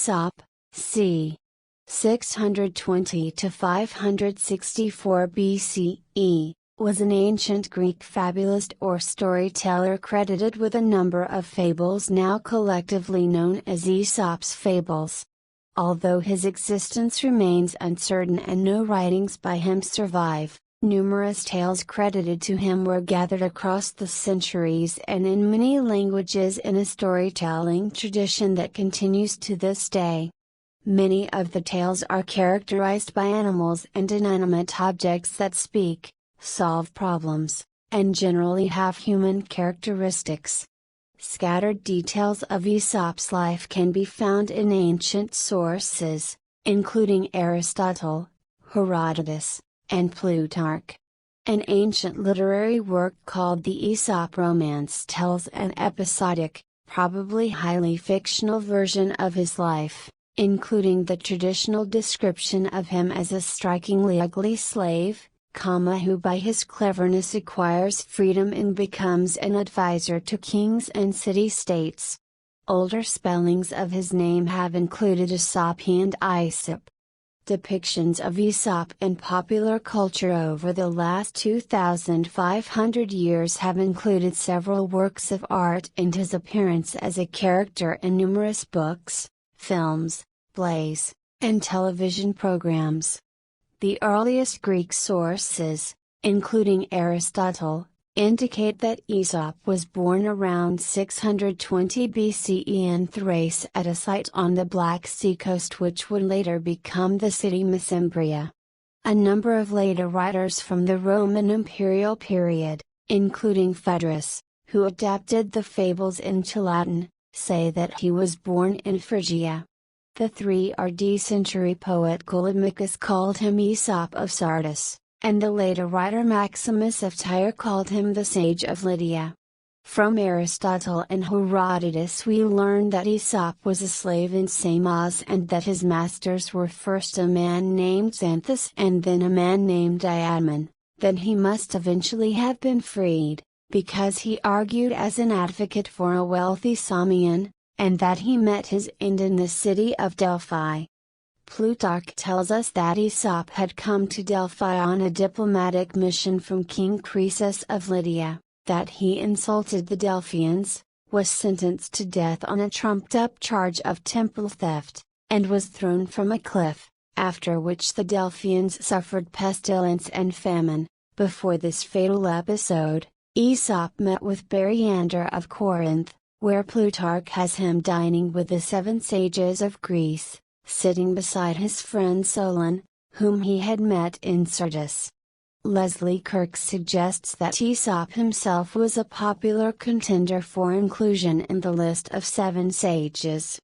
Aesop, c. 620 to 564 BCE, was an ancient Greek fabulist or storyteller credited with a number of fables now collectively known as Aesop's Fables. Although his existence remains uncertain and no writings by him survive, numerous tales credited to him were gathered across the centuries and in many languages in a storytelling tradition that continues to this day. Many of the tales are characterized by animals and inanimate objects that speak, solve problems, and generally have human characteristics. Scattered details of Aesop's life can be found in ancient sources, including Aristotle, Herodotus, and Plutarch. An ancient literary work called the Aesop Romance tells an episodic, probably highly fictional version of his life, including the traditional description of him as a strikingly ugly slave, who by his cleverness acquires freedom and becomes an advisor to kings and city-states. Older spellings of his name have included Esope and Isope. Depictions of Aesop in popular culture over the last 2,500 years have included several works of art and his appearance as a character in numerous books, films, plays, and television programs. The earliest Greek sources, including Aristotle, indicate that Aesop was born around 620 BCE in Thrace at a site on the Black Sea coast which would later become the city Mesembria. A number of later writers from the Roman imperial period, including Phaedrus, who adapted the Fables into Latin, say that he was born in Phrygia. The 3rd century poet Callimachus called him Aesop of Sardis, and the later writer Maximus of Tyre called him the sage of Lydia. From Aristotle and Herodotus we learn that Aesop was a slave in Samos and that his masters were first a man named Xanthus and then a man named Diamon, then he must eventually have been freed, because he argued as an advocate for a wealthy Samian, and that he met his end in the city of Delphi. Plutarch tells us that Aesop had come to Delphi on a diplomatic mission from King Croesus of Lydia, that he insulted the Delphians, was sentenced to death on a trumped-up charge of temple theft, and was thrown from a cliff, after which the Delphians suffered pestilence and famine. Before this fatal episode, Aesop met with Periander of Corinth, where Plutarch has him dining with the 7 sages of Greece, sitting beside his friend Solon, whom he had met in Sardis. Leslie Kirk suggests that Aesop himself was a popular contender for inclusion in the list of 7 sages.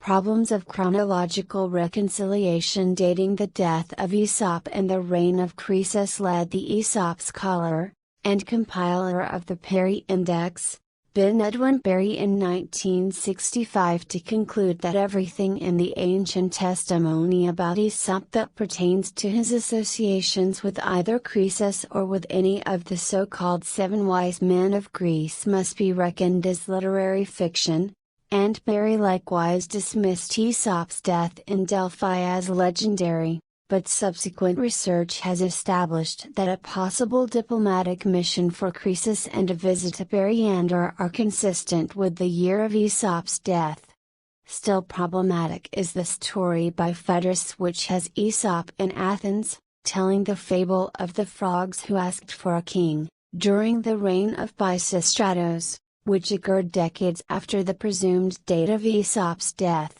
Problems of chronological reconciliation dating the death of Aesop and the reign of Croesus led the Aesop scholar, and compiler of the Perry Index, Ben Edwin Berry in 1965 to conclude that everything in the ancient testimony about Aesop that pertains to his associations with either Croesus or with any of the so-called 7 wise men of Greece must be reckoned as literary fiction, and Berry likewise dismissed Aesop's death in Delphi as legendary. But subsequent research has established that a possible diplomatic mission for Croesus and a visit to Periander are consistent with the year of Aesop's death. Still problematic is the story by Phaedrus which has Aesop in Athens, telling the fable of the frogs who asked for a king, during the reign of Pisistratos, which occurred decades after the presumed date of Aesop's death.